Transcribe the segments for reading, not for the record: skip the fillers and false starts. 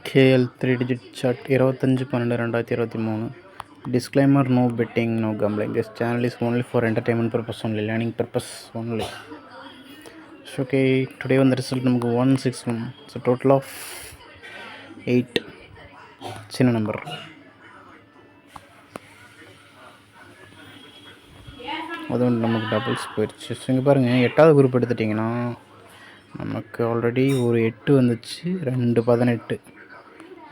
KL 3-digit chart 25/12/2023. Disclaimer: no betting, no gambling. This channel is only for entertainment purpose only, learning purpose only. So, okay, today on the result number 161. So, total of 8 சின்ன number. அதுவும் நமக்கு doubles போயிடுச்சு. So இங்கே பாருங்கள், 8வது group எடுத்துட்டிங்கன்னா நமக்கு already ஒரு 8 வந்துச்சு, 2 18.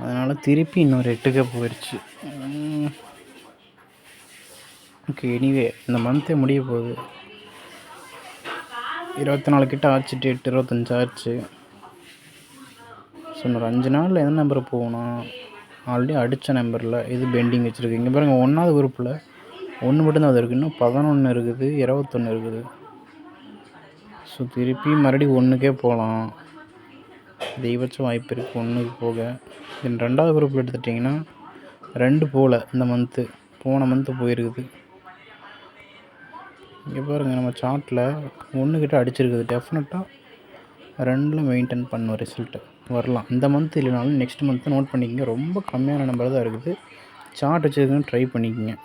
அதனால் திருப்பி இன்னொரு 8க்கு போயிடுச்சு. ஓகே, எனிவே இந்த மந்த்தே முடிய போகுது. 24 கிட்ட ஆச்சு, டேட் 25 ஆச்சு. ஸோ இன்னொரு 5 நாளில் எந்த நம்பர் போகணும்னா ஆல்ரெடி அடித்த நம்பரில் இது பெண்டிங் வச்சுருக்கு. இங்கே பாருங்கள், 1வது குரூப்பில் 1 மட்டும்தான் அது இருக்குது, இன்னும் 11 இருக்குது, 21 இருக்குது. ஸோ திருப்பி மறுபடியும் 1க்கே போகலாம், அதிகபட்சம் வாய்ப்பு இருக்குது 1க்கு போக. தென் 2வது குரூப்பில் எடுத்துட்டிங்கன்னா 2 போகல, இந்த மந்த்து போன மந்த்து போயிருக்குது. இங்கே பாருங்கள், நம்ம சார்ட்டில் 1 கிட்ட அடிச்சிருக்குது. டெஃபினட்டாக 2ல் மெயின்டைன் பண்ணும் ரிசல்ட்டு வரலாம். இந்த மந்த் இல்லைனாலும் நெக்ஸ்ட் மந்த்து நோட் பண்ணிக்கோங்க. ரொம்ப கம்மியான நம்பர் தான் இருக்குது. சார்ட் வச்சுருக்குன்னு ட்ரை பண்ணிக்கோங்க.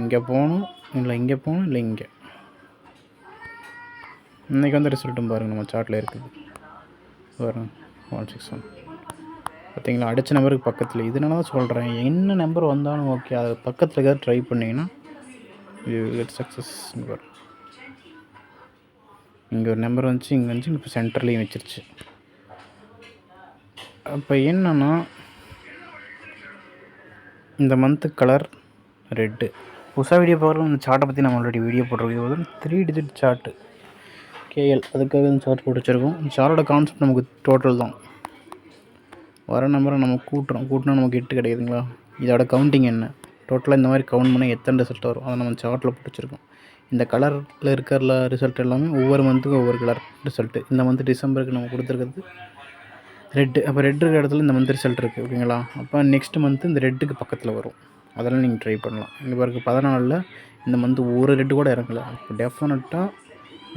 இங்கே போகணும், இல்லை இங்கே போகணும், இல்லை இங்கே. இன்றைக்கி வந்து ரிசல்ட்டும் பாருங்கள், நம்ம சார்ட்டில் இருக்குது பாருங்கள், 161. பார்த்தீங்களா, அடித்த நம்பருக்கு பக்கத்தில். இதனால தான் சொல்கிறேன், என்ன நம்பர் வந்தாலும் ஓகே, அது பக்கத்தில் ஏதாவது ட்ரை பண்ணிங்கன்னா யூ கெட் சக்ஸஸ். இங்கே ஒரு நம்பர் வந்துச்சு, இங்கே வந்துச்சு, இப்போ சென்டர்லேயும் வச்சிருச்சு. அப்போ என்னன்னா, இந்த மந்த்து கலர் ரெட்டு. புதுசாக வீடியோ பார்க்குறோம். இந்த சார்ட்டை பற்றி நம்ம ஆல்ரெடி வீடியோ போட்டிருக்கோம். 3 டிஜிட் சார்ட்டு KL, அதுக்காக இந்த சார்ட் போட்டு வச்சுருக்கோம். இந்த சார்ட்டோட கான்செப்ட் நமக்கு டோட்டல் தான். வர நம்பரை நம்ம கூட்டினா நமக்கு 8 கிடைக்குதுங்களா. இதோட கவுண்டிங் என்ன, டோட்டலாக இந்த மாதிரி கவுண்ட் பண்ணால் எத்தனை ரிசல்ட் வரும், அதை நம்ம சார்ட்டில் போட்டு வச்சுருக்கோம். இந்த கலரில் இருக்கிற ரிசல்ட் எல்லாமே ஒவ்வொரு மந்த்துக்கும் ஒவ்வொரு கலர் ரிசல்ட்டு. இந்த மந்த்து டிசம்பருக்கு நம்ம கொடுத்துருக்கிறது ரெட்டு. அப்போ ரெட் இருக்கிற இடத்துல இந்த மந்த் ரிசல்ட் இருக்குது, ஓகேங்களா. அப்போ நெக்ஸ்ட் மந்த்து இந்த ரெட்டுக்கு பக்கத்தில் வரும். அதெல்லாம் நீங்கள் ட்ரை பண்ணலாம். இங்கே பாருங்க, 14ல் இந்த மந்த்து ஒரு ரெட்டு கூட இறங்கல. அப்போ டெஃபினட்டாக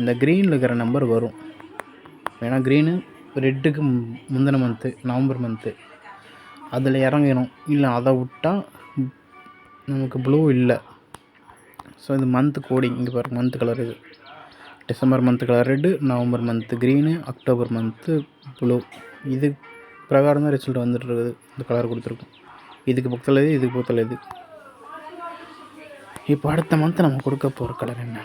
இந்த க்ரீனில் இருக்கிற நம்பர் வரும். ஏன்னா க்ரீனு ரெட்டுக்கு முந்தின மந்த்து, நவம்பர் மந்த்து, அதில் இறங்கணும். இல்லை அதை விட்டால் நமக்கு ப்ளூ இல்லை. ஸோ இது மந்த்து கோடிங். இங்கே பாருங்கள், மந்த்து கலர் இது. December month colour red, November month green, October month blue. இது பிரகாரம் தான் ரிசல்ட் வந்துட்டு இருக்குது. இந்த கலர் கொடுத்துருக்கோம். இதுக்கு பக்கத்தில் இது, இதுக்கு பக்கத்தில் இது. இப்போ அடுத்த மந்த்து நம்ம கொடுக்க போகிற கலர் என்ன,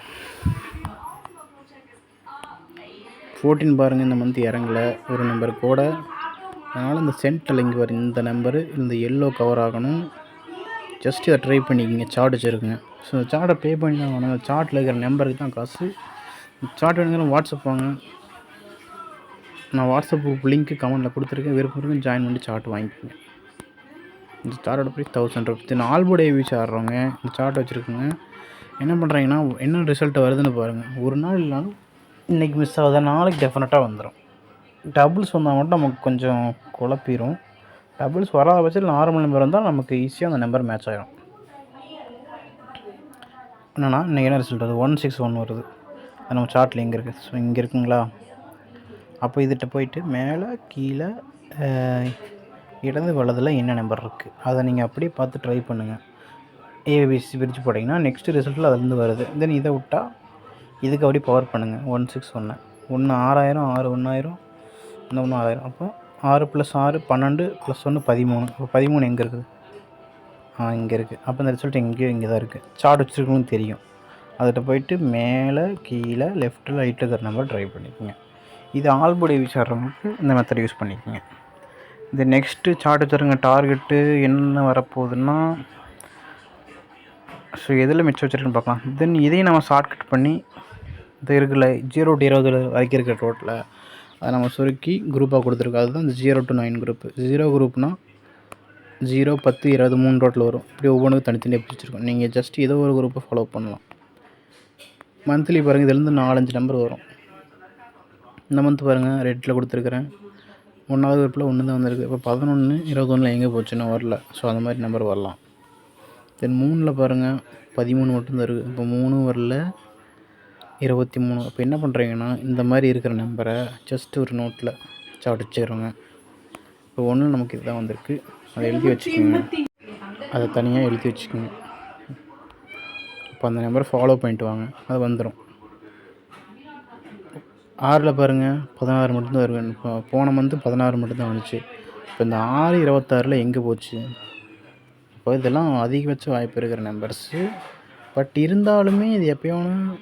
14 பாருங்கள். இந்த மந்த்து இறங்கலை ஒரு நம்பர் கூட. அதனால் இந்த சென்டரில் இங்கே வரும் இந்த நம்பரு, இந்த எல்லோ கவர் ஆகணும். ஜஸ்ட் இதை ட்ரை பண்ணிக்கிங்க. சார்ட் வச்சுருக்குங்க. ஸோ இந்த சார்ட்டை பே பண்ணி தான் வாங்க. சார்ட்டில் இருக்கிற நம்பருக்கு தான் காசு. சார்ட் வேணுங்கிற வாட்ஸ்அப் வாங்க. நான் வாட்ஸ்அப் குரூப் லிங்க்கு கமெண்ட்டில் கொடுத்துருக்கேன். விருப்பம் ஜாயின் பண்ணி சார்ட் வாங்கிக்கோங்க. இந்த சார்ட்டோட ப்ரைஸ் 1000 ரூபீஸ். நான் ஆல்போர்ட் யூஸ் ஆடுறவங்க இந்த சார்ட் வச்சுருக்குங்க. என்ன பண்ணுறீங்கன்னா, என்ன ரிசல்ட் வருதுன்னு பாருங்கள். ஒரு நாள் இல்லைனாலும் இன்றைக்கி மிஸ் ஆகுதா, நாளைக்கு டெஃபினட்டாக வந்துடும். டபுள்ஸ் வந்தால் மட்டும் நமக்கு கொஞ்சம் குழப்பிடும். டபுள்ஸ் வராத பட்சத்தில் நார்மல் நம்பர் வந்தால் நமக்கு ஈஸியாக அந்த நம்பர் மேட்ச் ஆகிடும். என்னென்னா, இன்றைக்கி என்ன ரிசல்ட் வருது, 161 வருது. அது நம்ம சார்ட்டில் எங்கே இருக்குது, ஸோ இங்கே இருக்குங்களா. அப்போ இதுகிட்ட போயிட்டு மேலே கீழே இடது வலதில் என்ன நம்பர் இருக்குது, அதை நீங்கள் அப்படியே பார்த்து ட்ரை பண்ணுங்கள். ஏபிசி பிரித்து போட்டிங்கன்னா நெக்ஸ்ட்டு ரிசல்ட்டில் அதுலேருந்து வருது. தென் இதை விட்டால் இதுக்கு அப்படியே பவர் பண்ணுங்கள். 161 1 6000, 6 1000, இந்த 1 6000. அப்போ 6 + 6 12 + 1 13. அப்போ 13 எங்கே இருக்குது, இங்கே இருக்குது. அப்போ இந்த ரிசல்ட் எங்கேயோ இங்கே தான் இருக்குது. சார்ட் வச்சுருக்கணும்னு தெரியும். அதில் போயிட்டு மேலே கீழே லெஃப்ட்டில் ரைட்டில் இருக்கிற நம்பர் ட்ரை பண்ணிக்கோங்க. இது ஆல்போர்ட் யூஸ் ஆடுறவங்களுக்கு இந்த மெத்தட் யூஸ் பண்ணிக்கோங்க. இந்த நெக்ஸ்ட்டு சார்ட் வச்சுருங்க. டார்கெட்டு என்ன வரப்போகுதுன்னா, ஸோ எதில் மிச்சம் வச்சுருக்குன்னு பார்க்கலாம். தென் இதையும் நம்ம ஷார்ட்கட் பண்ணி இது இருக்குல்ல 0 to 20 வரைக்கும் இருக்கிற டோட்டலில் அதை நம்ம சுருக்கி குரூப்பாக கொடுத்துருக்கோம். அதுதான் இந்த 0 to 9 குரூப்பு. 0 குரூப்னால் 0, 10, 20 3 டோட்டல் வரும். இப்படி ஒவ்வொன்றுக்கும் தனித்தனியாக பிடிச்சிருக்கோம். நீங்கள் ஜஸ்ட் ஏதோ ஒரு குரூப்பை ஃபாலோ பண்ணலாம். மந்த்லி பாருங்கள், இதுலேருந்து 4-5 நம்பர் வரும். இந்த மந்த் பாருங்கள், ரெட்டில் கொடுத்துருக்குறேன். 1வது குரூப்பில் 1 தான் வந்திருக்கு. இப்போ 11, 21 எங்கே போச்சுன்னா வரல. ஸோ அந்த மாதிரி நம்பர் வரலாம். தென் 3ல் பாருங்கள், 13 மட்டும்தான் இருக்குது. இப்போ 3 வரல, 23. அப்போ என்ன பண்ணுறீங்கன்னா, இந்த மாதிரி இருக்கிற நம்பரை ஜஸ்ட் ஒரு நோட்டில் சார்ட் வச்சுக்கிறோங்க. இப்போ ஒன்று நமக்கு இதுதான் வந்திருக்கு. அதை எழுதி வச்சுக்கோங்க, அதை தனியாக எழுதி வச்சுக்கோங்க. இப்போ அந்த நம்பரை ஃபாலோ பண்ணிட்டு வாங்க, அது வந்துடும். 6ல் பாருங்கள் 16 மட்டும்தான் வருவேன். இப்போ போன மந்த்து 16 மட்டும்தான் வந்துச்சு. இப்போ இந்த 6/26 எங்கே போச்சு? இப்போ இதெல்லாம் அதிகபட்ச வாய்ப்பு இருக்கிற நம்பர்ஸு. பட் இருந்தாலுமே இது எப்போயோன்னு,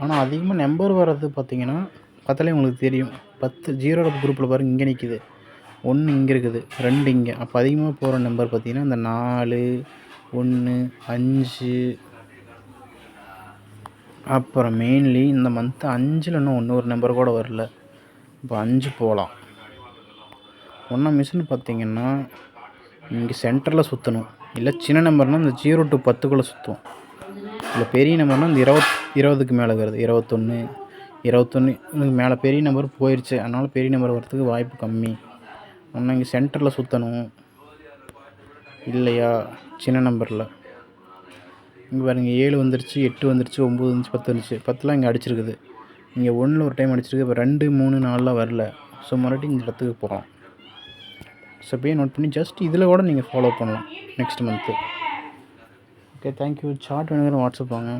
ஆனால் அதிகமாக நம்பர் வர்றது பார்த்திங்கன்னா பார்த்தாலே உங்களுக்கு தெரியும். 10 0 குரூப்பில் பாருங்கள், இங்கே நிற்கிது 1, இங்கே இருக்குது 2 இங்கே. அப்போ அதிகமாக போகிற நம்பர் பார்த்திங்கன்னா இந்த 4, 1, 5. அப்புறம் மெயின்லி இந்த மந்த்து 5ல் இன்னும் இன்னொரு நம்பர் கூட வரல. இப்போ 5 போகலாம். ஒன்றா மிஷின் பார்த்திங்கன்னா இங்கே சென்டரில் சுற்றணும். இல்லை சின்ன நம்பர்னால் இந்த 0 to 10க்குள்ளே சுற்றும். இல்லை பெரிய நம்பர்னால் இந்த 20க்கு மேலே இருக்கிறது 21 மேலே பெரிய நம்பர் போயிடுச்சு. அதனால் பெரிய நம்பர் வரத்துக்கு வாய்ப்பு கம்மி. ஒன்றா இங்கே சென்டரில் சுற்றணும், இல்லையா சின்ன நம்பரில். இங்கே பாருங்கள் 7 வந்துருச்சு, 8 வந்துருச்சு, 9 வந்துச்சு, 10 வந்துச்சு. 10லாம் இங்கே அடிச்சிருக்குது. இங்கே 1ல் ஒரு டைம் அடிச்சிருக்கு. இப்போ 2, 3, 4லாம் வரல. ஸோ மறுபடியும் இந்த இடத்துக்கு போகலாம். ஸோ இப்போயே நோட் பண்ணி ஜஸ்ட் இதில் கூட நீங்கள் ஃபாலோ பண்ணலாம் next month. Okay, thank you. Chart வேணுங்கிற வாட்ஸ்அப் வாங்க.